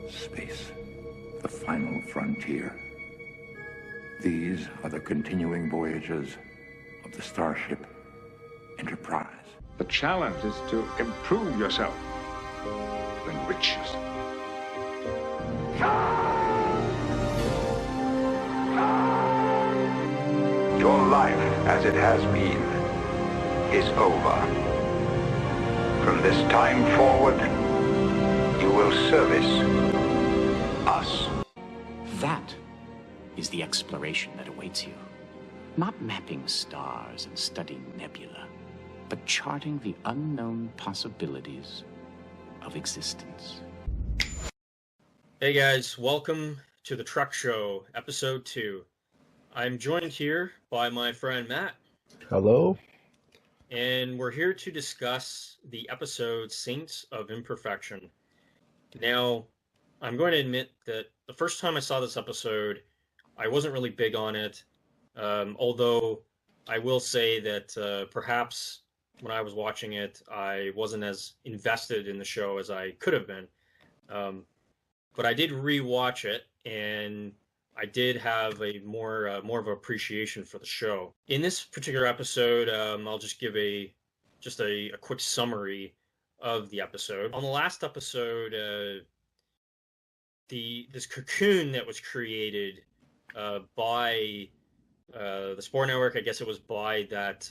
Space, the final frontier. These are the continuing voyages of the starship Enterprise. The challenge is to improve yourself, to enrich yourself. Your life, as it has been, is over. From this time forward, you will service us. That is the exploration that awaits you. Not mapping stars and studying nebula, but charting the unknown possibilities of existence. Hey guys, welcome to the Truck Show, episode 2. I'm joined here by my friend Matt. Hello. And we're here to discuss the episode Saints of Imperfection. Now, I'm going to admit that the first time I saw this episode, I wasn't really big on it. Although I will say that perhaps when I was watching it, I wasn't as invested in the show as I could have been. But I did rewatch it, and I did have a more of an appreciation for the show. In this particular episode, I'll just give a quick summary of the episode. On the last episode, this cocoon that was created by the Spore Network, I guess it was by that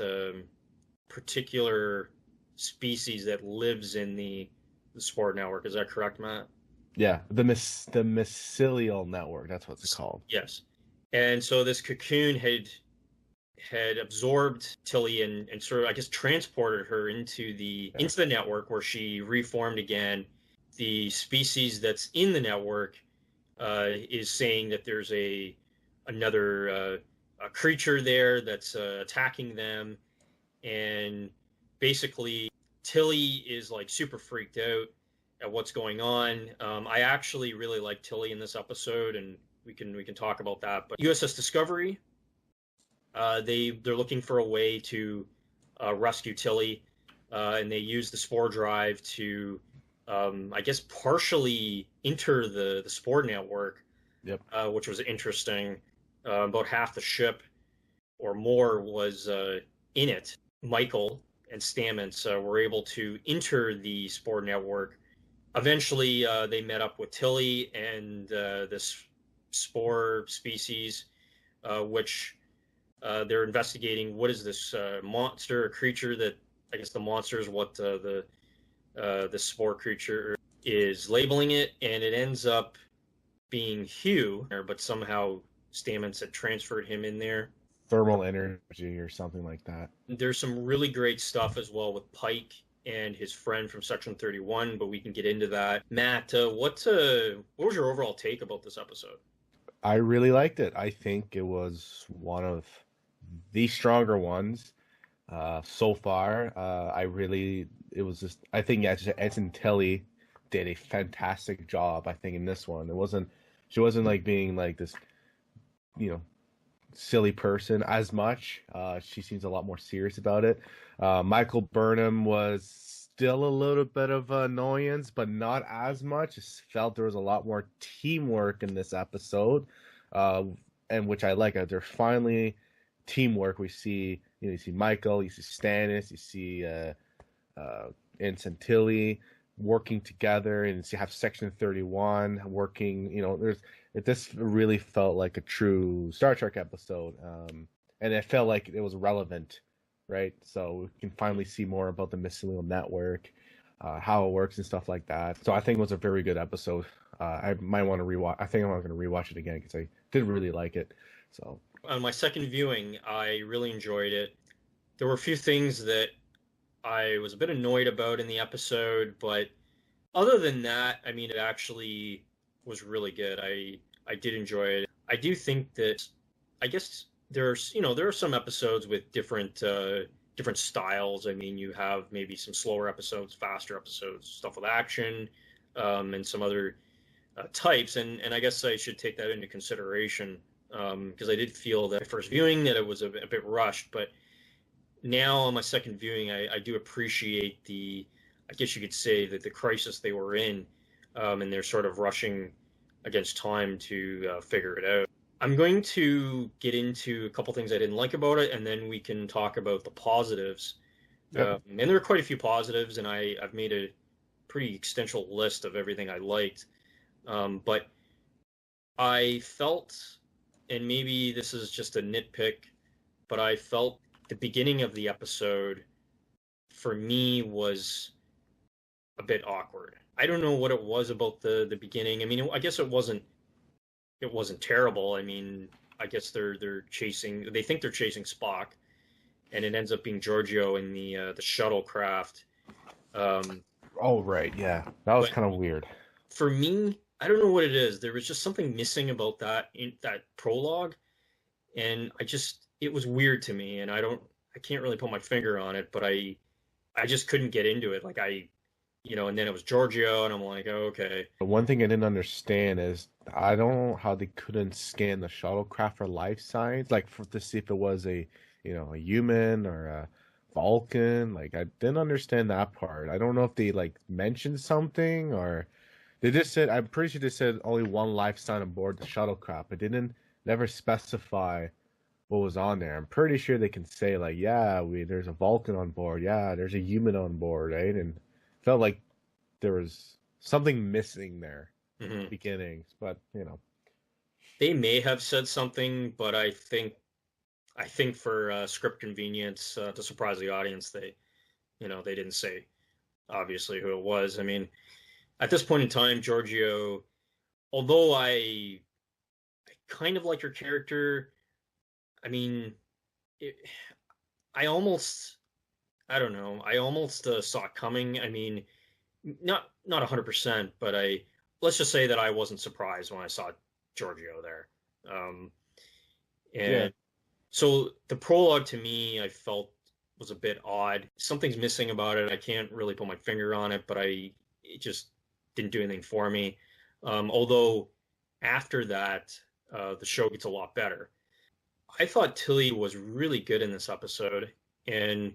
particular species that lives in the Spore Network. Is that correct, Matt? Yeah, the mycelial network. That's what it's called. Yes, and so this cocoon had absorbed Tilly and sort of, I guess, transported her into the network, where she reformed again. The species that's in the network is saying that there's another creature there that's attacking them, and basically Tilly is like super freaked out at what's going on. I actually really like Tilly in this episode, and we can talk about that. But USS Discovery, they're looking for a way to rescue Tilly, and they use the Spore drive to I guess partially enter the Spore Network. Yep. Which was interesting. About half the ship or more was in it. Michael and Stamets were able to enter the Spore Network. Eventually, they met up with Tilly and this spore species, which they're investigating. What is this monster, a creature that, I guess the monster is what the spore creature is labeling it, and it ends up being Hugh, but somehow Stamets had transferred him in there. Thermal energy or something like that. There's some really great stuff as well with Pike and his friend from Section 31, but we can get into that. Matt, what was your overall take about this episode? I really liked it. I think it was one of the stronger ones so far. I think Edson Tilly did a fantastic job, I think, in this one. She wasn't like being like this, silly person as much. She seems a lot more serious about it. Michael Burnham was still a little bit of annoyance, but not as much. I felt there was a lot more teamwork in this episode, and which I like. There's finally teamwork. We see, you see Michael, you see Stannis, you see Ensign Tilly working together, and you have Section 31 working. This really felt like a true Star Trek episode, and it felt like it was relevant, right? So we can finally see more about the mycelial network, how it works and stuff like that. So I think it was a very good episode. I might want to rewatch. I think I'm going to rewatch it again because I did really like it. So on my second viewing, I really enjoyed it. There were a few things that I was a bit annoyed about in the episode, but other than that, I mean, it actually was really good. I did enjoy it. I do think that, I guess there are some episodes with different styles. I mean, you have maybe some slower episodes, faster episodes, stuff with action, and some other types. And I guess I should take that into consideration, because I did feel that first viewing that it was a bit rushed. But now on my second viewing, I do appreciate I guess you could say that the crisis they were in and they're sort of rushing against time to figure it out. I'm going to get into a couple things I didn't like about it, and then we can talk about the positives. Yep. And there are quite a few positives, and I've made a pretty extensive list of everything I liked. But I felt, and maybe this is just a nitpick, but I felt the beginning of the episode for me was a bit awkward. I don't know what it was about the beginning. I mean, I guess it wasn't terrible. I mean, I guess they think they're chasing Spock, and it ends up being Giorgio in the shuttlecraft. Oh right, yeah, that was kind of weird. For me, I don't know what it is. There was just something missing about that prologue, and it was weird to me, and I can't really put my finger on it, but I just couldn't get into it. Like and then it was Giorgio, and I'm like, oh, okay. The one thing I didn't understand is I don't know how they couldn't scan the shuttlecraft for life signs, like to see if it was a human or a Vulcan. Like I didn't understand that part. I don't know if they like mentioned something or they just said. I'm pretty sure they said only one life sign aboard the shuttlecraft, but they didn't never specify what was on there. I'm pretty sure they can say like, yeah, there's a Vulcan on board, yeah, there's a human on board, right? And felt like there was something missing there beginnings, but they may have said something, but I think for script convenience, to surprise the audience, they didn't say obviously who it was. I mean, at this point in time, Giorgio, although I kind of like her character, I mean, I almost saw it coming. I mean, not 100%, but let's just say that I wasn't surprised when I saw Giorgio there. So the prologue to me, I felt was a bit odd. Something's missing about it. I can't really put my finger on it, but it just didn't do anything for me. Although after that, the show gets a lot better. I thought Tilly was really good in this episode, and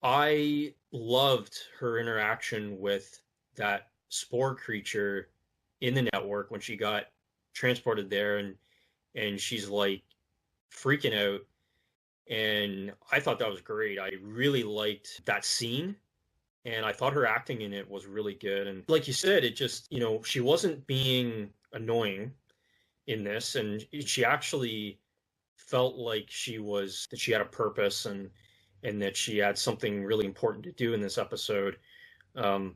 I loved her interaction with that spore creature in the network when she got transported there, and she's like freaking out. And I thought that was great. I really liked that scene, and I thought her acting in it was really good. And like you said, it just, she wasn't being annoying in this, and she actually felt like that she had a purpose and that she had something really important to do in this episode. And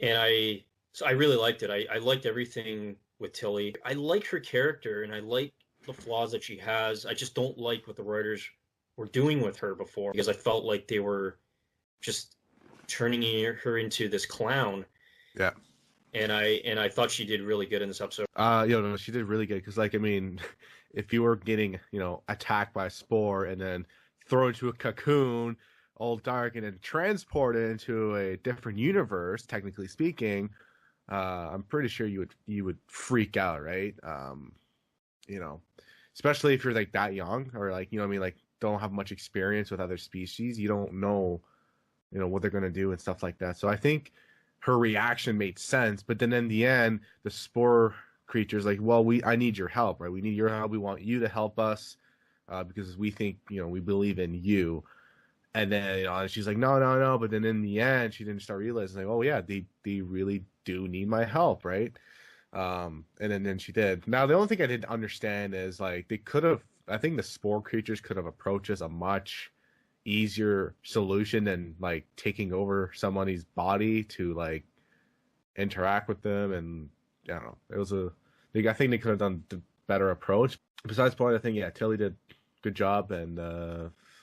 I really liked it. I liked everything with Tilly. I like her character, and I like the flaws that she has. I just don't like what the writers were doing with her before, because I felt like they were just turning her into this clown. Yeah. And I thought she did really good in this episode. No, she did really good, because like, I mean, if you were getting, attacked by a spore and then thrown into a cocoon, all dark, and then transported into a different universe, technically speaking, I'm pretty sure you would freak out, right? Especially if you're like that young, or like, like don't have much experience with other species. You don't know, what they're gonna do and stuff like that. So I think her reaction made sense, but then in the end, the spore creature's like, well, I need your help, right? We need your help. We want you to help us, because we think, we believe in you. And then, she's like, no. But then in the end, she didn't start realizing, like, oh yeah, they really do need my help, right? And then she did. Now, the only thing I didn't understand is, like, I think the spore creatures could have approached us a much easier solution than, like, taking over somebody's body to, like, interact with them. And I don't know, I think they could have done the better approach. Besides point, I think, yeah, Tilly did a good job, and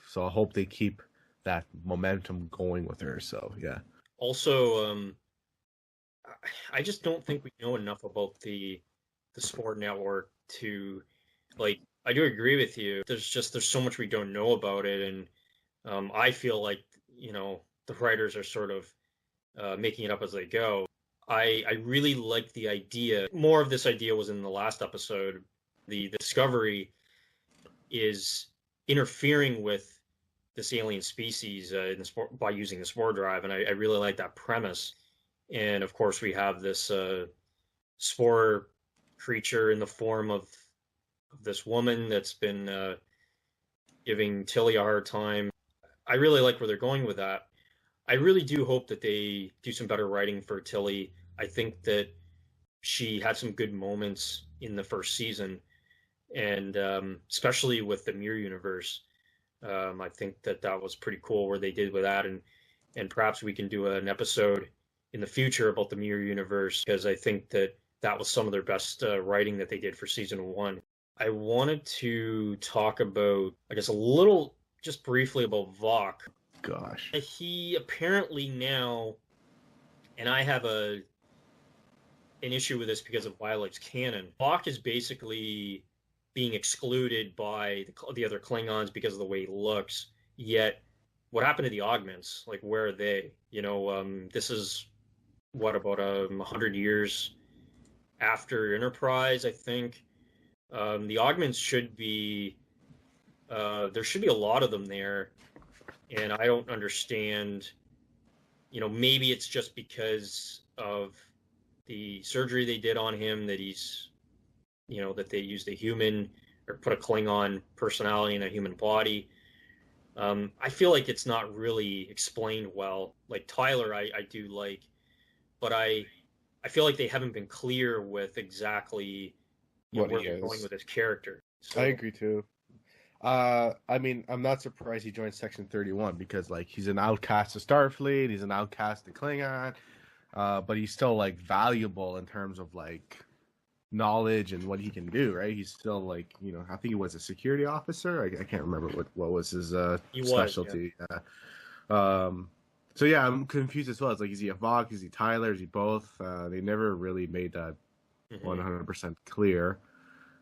so I hope they keep that momentum going with her. So yeah. Also, I just don't think we know enough about the spore network to, like, I do agree with you. There's so much we don't know about it, and I feel like, the writers are sort of making it up as they go. I really like the idea. More of this idea was in the last episode. The Discovery is interfering with this alien species by using the spore drive, and I really like that premise. And of course, we have this spore creature in the form of this woman that's been giving Tilly a hard time. I really like where they're going with that. I really do hope that they do some better writing for Tilly. I think that she had some good moments in the first season, and especially with the Mirror Universe. I think that that was pretty cool where they did with that, and perhaps we can do an episode in the future about the Mirror Universe, because I think that that was some of their best writing that they did for season 1. I wanted to talk about, I guess, a little, just briefly about Vok. Gosh. He apparently now, and I have an issue with this because of Violet's canon. Vok is basically being excluded by the other Klingons because of the way he looks. Yet, what happened to the augments? Like, where are they? You know, this is what, about 100 years after Enterprise, I think. The augments should be there should be a lot of them there, and I don't understand. You know, maybe it's just because of the surgery they did on him that he's, you know, that they used a human or put a Klingon personality in a human body. I feel like it's not really explained well. Like Tyler, I do like, but I feel like they haven't been clear with exactly What where he they're is. going with his character. So, I agree too. I mean, I'm not surprised he joined Section 31 because, like, he's an outcast of Starfleet, he's an outcast of Klingon, but he's still, like, valuable in terms of, like, knowledge and what he can do, right? He's still, like, you know, I think he was a security officer. I can't remember what was his specialty. Yeah. So, yeah, I'm confused as well. It's like, is he a Vok? Is he Tyler? Is he both? They never really made that 100% clear.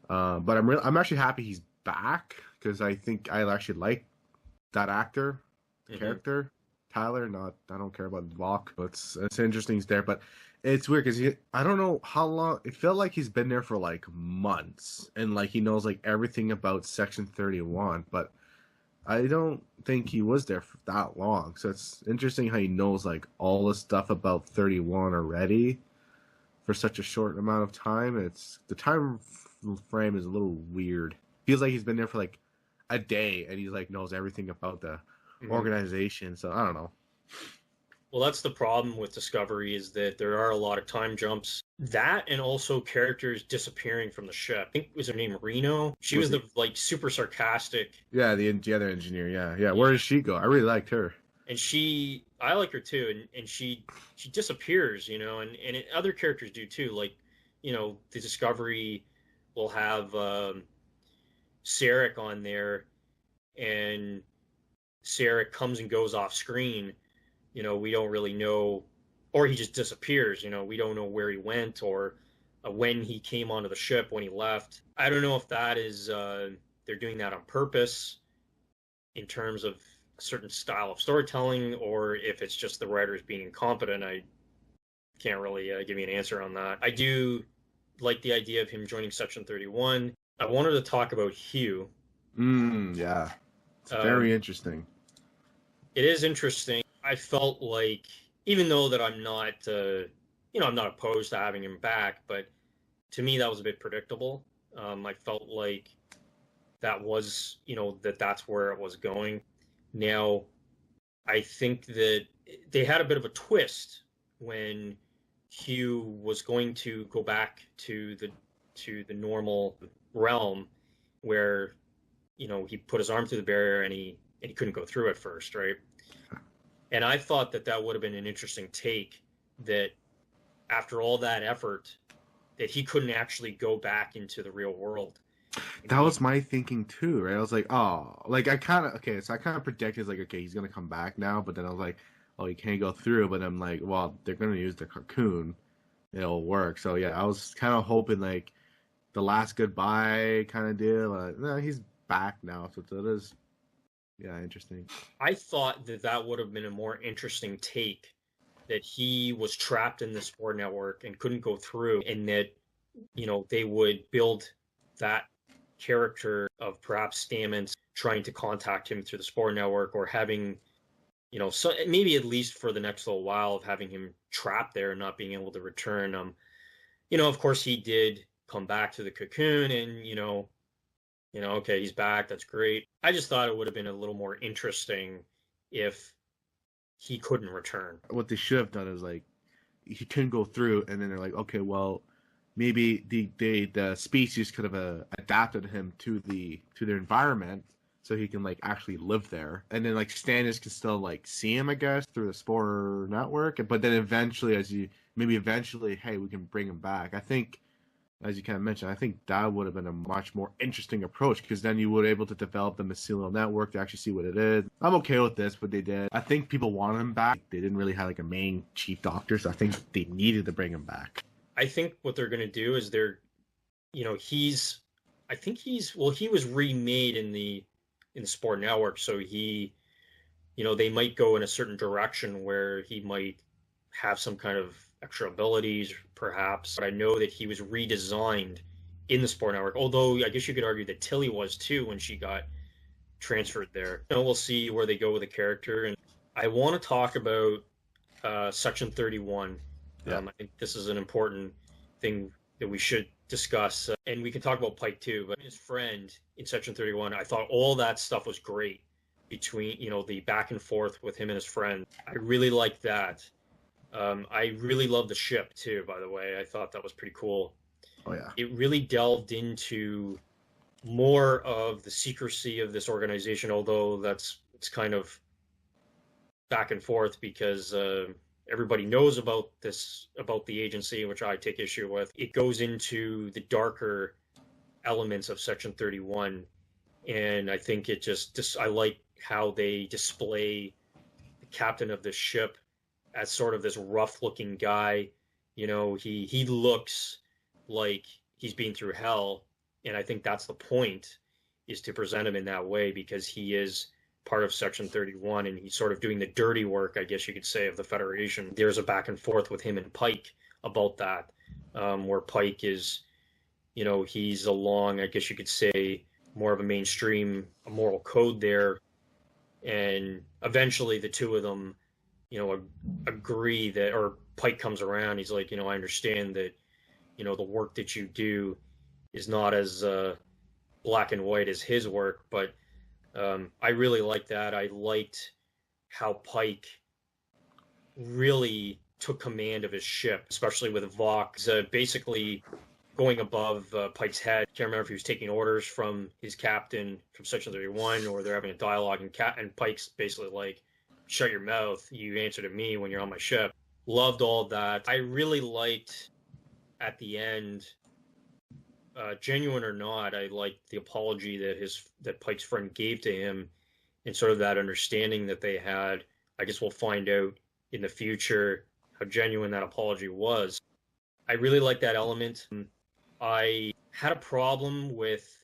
But I'm actually happy he's back because I think I actually like that actor, character, Tyler. I don't care about Vok. It's interesting he's there, but it's weird because I don't know how long. It felt like he's been there for like months, and like he knows like everything about Section 31, but I don't think he was there for that long. So it's interesting how he knows like all the stuff about 31 already for such a short amount of time. It's the time frame is a little weird. Feels like he's been there for like a day and he's like knows everything about the organization. So I don't know. Well, that's the problem with Discovery, is that there are a lot of time jumps. That, and also characters disappearing from the ship. I think, was her name Reno? She was the like super sarcastic. Yeah, the other engineer. Yeah. Where did she go? I really liked her. And I like her too. And she disappears, you know, and other characters do too. Like, you know, the Discovery will have Sarek on there, and Sarek comes and goes off screen. You know, we don't really know, or he just disappears. You know, we don't know where he went or when he came onto the ship, when he left. I don't know if that is they're doing that on purpose in terms of a certain style of storytelling, or if it's just the writers being incompetent. I can't really give you an answer on that. I do like the idea of him joining Section 31. I wanted to talk about Hugh. Yeah. It's very interesting. It is interesting. I felt like, even though that I'm not, I'm not opposed to having him back, but to me that was a bit predictable. I felt like that was, that's where it was going. Now, I think that they had a bit of a twist when Hugh was going to go back to the normal realm, where, he put his arm through the barrier and he couldn't go through at first, right? And I thought that would have been an interesting take, that after all that effort, that he couldn't actually go back into the real world. That was my thinking too, right? I was like, oh, like I kind of predicted, like, okay, he's gonna come back now, but then I was like, oh, he can't go through. But I'm like, well, they're gonna use the cocoon, it'll work. So yeah, I was kind of hoping like the last goodbye kind of deal. No, he's back now, so it is. Yeah, interesting. I thought that would have been a more interesting take, that he was trapped in the Spore network and couldn't go through, and that, they would build that character of perhaps Stamets trying to contact him through the Spore network, or having so maybe at least for the next little while of having him trapped there and not being able to return. Of course he did come back to the cocoon, and okay, he's back. That's great. I just thought it would have been a little more interesting if he couldn't return. What they should have done is he couldn't go through, and then they're like, okay, well, maybe the species could have adapted him to their environment, so he can actually live there, and then Stannis can still see him, I guess, through the spore network. But then eventually, hey, we can bring him back. I think, as you kind of mentioned, I think that would have been a much more interesting approach, because then you would be able to develop the mycelial network to actually see what it is. I'm okay with this, what they did. I think people wanted him back. They didn't really have a main chief doctor, so I think they needed to bring him back. I think what they're going to do is he was remade in the sport network, so they might go in a certain direction where he might have some kind of extra abilities, perhaps. But I know that he was redesigned in the sport network, although I guess you could argue that Tilly was too when she got transferred there. We'll see where they go with the character. And I want to talk about Section 31. Yeah. I think this is an important thing that we should discuss, and we can talk about Pike too. But his friend in Section 31, I thought all that stuff was great between the back and forth with him and his friend. I really liked that. I really love the ship too, by the way. I thought that was pretty cool. Oh yeah. It really delved into more of the secrecy of this organization, although it's kind of back and forth, because everybody knows about the agency, which I take issue with. It goes into the darker elements of Section 31, and I think I like how they display the captain of the ship as sort of this rough-looking guy. He looks like he's been through hell, and I think that's the point, is to present him in that way, because he is part of Section 31, and he's sort of doing the dirty work, I guess you could say, of the Federation. There's a back and forth with him and Pike about that, where Pike is, he's along, I guess you could say, more of a mainstream moral code there, and eventually the two of them, agree that, or Pike comes around, he's like, I understand that, the work that you do is not as black and white as his work, but I really liked that. I liked how Pike really took command of his ship, especially with Vox basically going above Pike's head. Can't remember if he was taking orders from his captain from Section 31, or they're having a dialogue, and Pike's basically like, shut your mouth, you answer to me when you're on my ship. Loved all that. I really liked, at the end, genuine or not, I liked the apology that Pike's friend gave to him, and sort of that understanding that they had. I guess we'll find out in the future how genuine that apology was. I really like that element. I had a problem with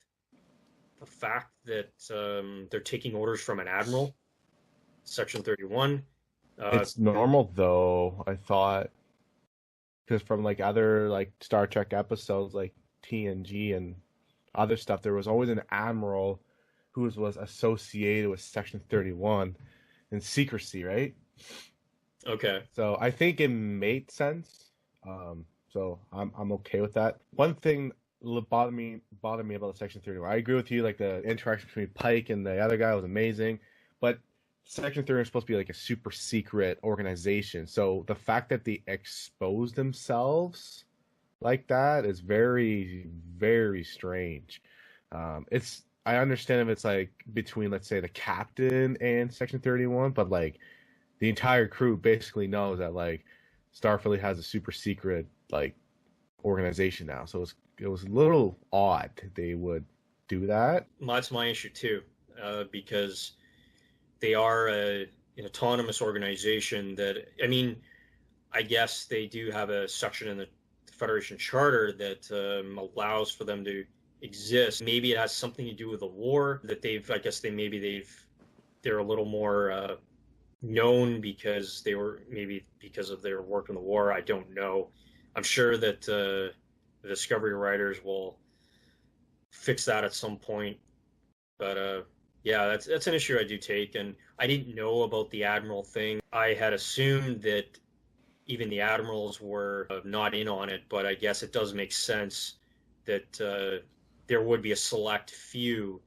the fact that they're taking orders from an admiral, Section 31. It's normal, though, I thought, because from other Star Trek episodes like TNG and other stuff, there was always an admiral who was associated with Section 31 and secrecy, right? Okay. So I think it made sense. So I'm okay with that. One thing bothered me about Section 31. I agree with you. The interaction between Pike and the other guy was amazing, but Section 31 is supposed to be a super secret organization. So the fact that they exposed themselves like that is very, very strange. I understand if it's between, let's say, the captain and Section 31, but the entire crew basically knows that Starfleet has a super secret organization now. So it was a little odd they would do that. That's my issue too, because they are an autonomous organization that, I guess they do have a section in the Federation Charter that allows for them to exist. Maybe it has something to do with the war that they're a little more known because because of their work in the war. I don't know. I'm sure that the Discovery writers will fix that at some point, but Yeah, that's an issue I do take, and I didn't know about the admiral thing. I had assumed that even the admirals were not in on it, but I guess it does make sense that there would be a select few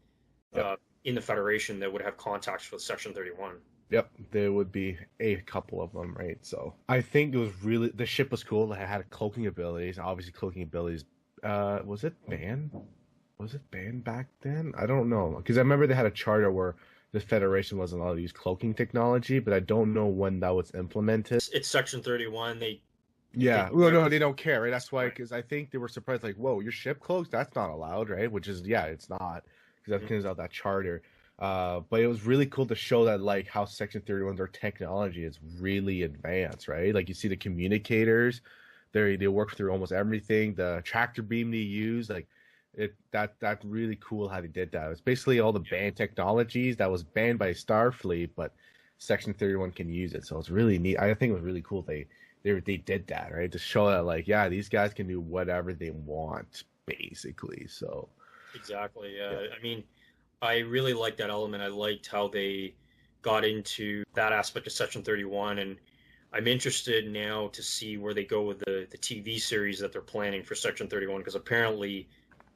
Yep. in the Federation that would have contacts with Section 31. Yep, there would be a couple of them, right? So I think it was really the ship was cool. It had cloaking abilities. Obviously, cloaking abilities. Was it banned? Was it banned back then? I don't know because I remember they had a charter where the Federation wasn't allowed to use cloaking technology, but I don't know when that was implemented. It's Section 31. Yeah, well, no, they don't care, right? That's why, because I think they were surprised, like, whoa, your ship cloaks? That's not allowed, right? Which is, yeah, it's not, because that comes out that charter. But it was really cool to show that, like, how Section 31, their technology is really advanced, right? Like, you see the communicators, they work through almost everything. The tractor beam they use, like, that's really cool how they did that. It's basically all the banned technologies that was banned by Starfleet, but Section 31 can use it. So it's really neat. I think it was really cool they did that, right? To show that, like, yeah, these guys can do whatever they want, basically. So Exactly. I mean, I really liked that element. I liked how they got into that aspect of Section 31, and I'm interested now to see where they go with the TV series that they're planning for Section 31, because apparently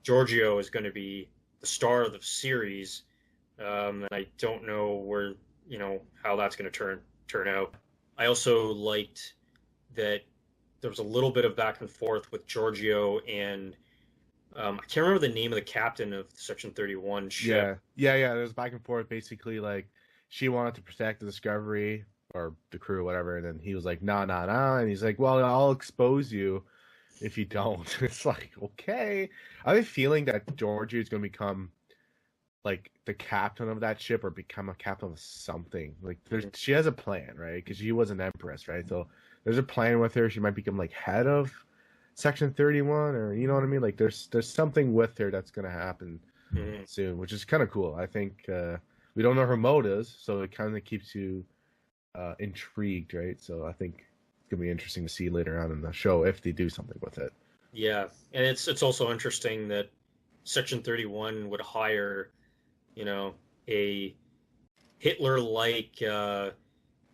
Giorgio is going to be the star of the series, and I don't know where, how that's going to turn out. I also liked that there was a little bit of back and forth with Giorgio and I can't remember the name of the captain of Section 31 ship. Yeah. There's back and forth. Basically, like, she wanted to protect the Discovery or the crew or whatever, and then he was like, nah, and he's like, well, I'll expose you if you don't. It's like, okay. I have a feeling that Giorgio is going to become like the captain of that ship or become a captain of something. Like, she has a plan, right? Because she was an empress, right? So there's a plan with her. She might become like head of Section 31, or you know what I mean? Like, there's something with her that's gonna happen soon, which is kind of cool. I think we don't know her motives, so it kind of keeps you intrigued, right? So I think it's gonna be interesting to see later on in the show if they do something with it. Yeah, and it's also interesting that Section 31 would hire, a Hitler-like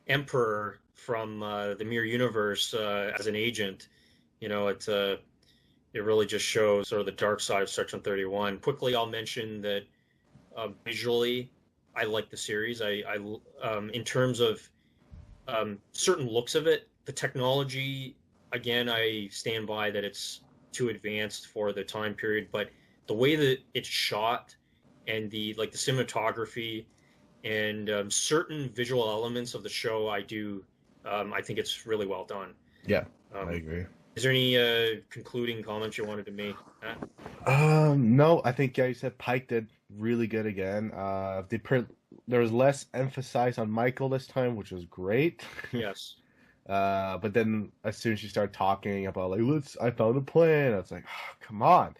emperor from the Mirror Universe as an agent. It really just shows sort of the dark side of Section 31. Quickly, I'll mention that visually, I like the series. I in terms of certain looks of it, the technology, again, I stand by that it's too advanced for the time period, but the way that it's shot and the cinematography and certain visual elements of the show, I think it's really well done. Yeah, I agree. Is there any concluding comments you wanted to make? No, I think you said Pike did really good again. There was less emphasis on Michael this time, which was great. Yes. But then as soon as she started talking about I found a plan, I was like, oh, come on,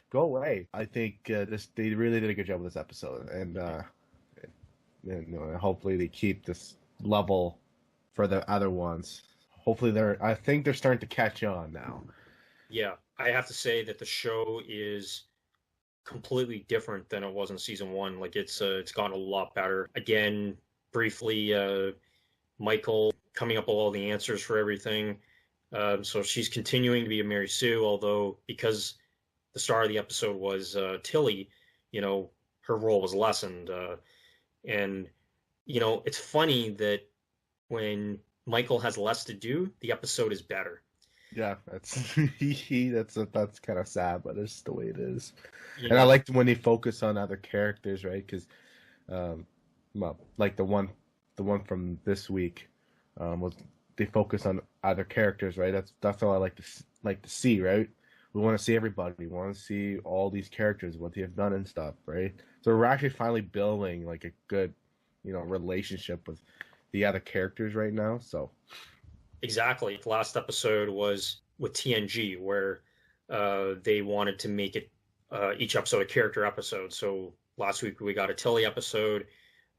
go away. I think they really did a good job with this episode, and hopefully they keep this level for the other ones. Hopefully I think they're starting to catch on now. Yeah, I have to say that the show is completely different than it was in season 1. Like, it's gotten a lot better. Again, briefly, Michael coming up with all the answers for everything. So she's continuing to be a Mary Sue, although because the star of the episode was Tilly, her role was lessened. And it's funny that when Michael has less to do, the episode is better. Yeah, that's kind of sad, but it's the way it is. Yeah. And I liked when they focus on other characters, right? Because, like the one from this week, was they focus on other characters, right? That's all I like to see, right? We want to see everybody. We want to see all these characters, what they have done and stuff, right? So we're actually finally building like a good, relationship with the other characters right now. So exactly. The last episode was with TNG, where they wanted to make it each episode a character episode. So last week we got a Tilly episode.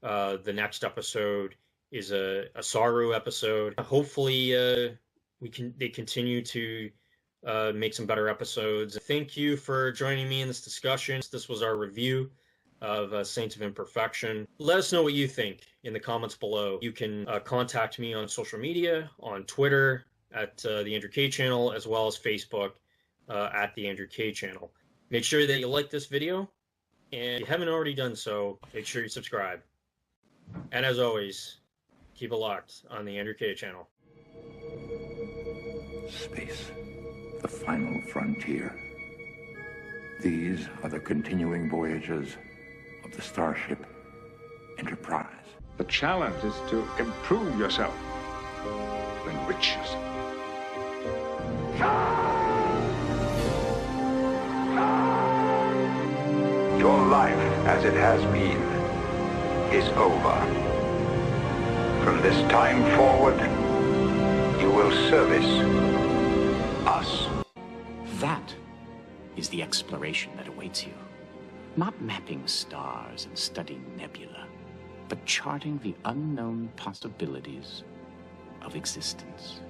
The next episode is a Saru episode. Hopefully they continue to make some better episodes. Thank you for joining me in this discussion. This was our review of Saints of Imperfection. Let us know what you think in the comments below. You can contact me on social media, on Twitter at the Andrew K channel, as well as Facebook at the Andrew K channel. Make sure that you like this video, and if you haven't already done so, make sure you subscribe. And as always, keep it locked on the Andrew K channel. Space, the final frontier. These are the continuing voyages of the starship Enterprise. The challenge is to improve yourself, to enrich yourself. Your life, as it has been, is over. From this time forward, you will service us. That is the exploration that awaits you. Not mapping stars and studying nebula, but charting the unknown possibilities of existence.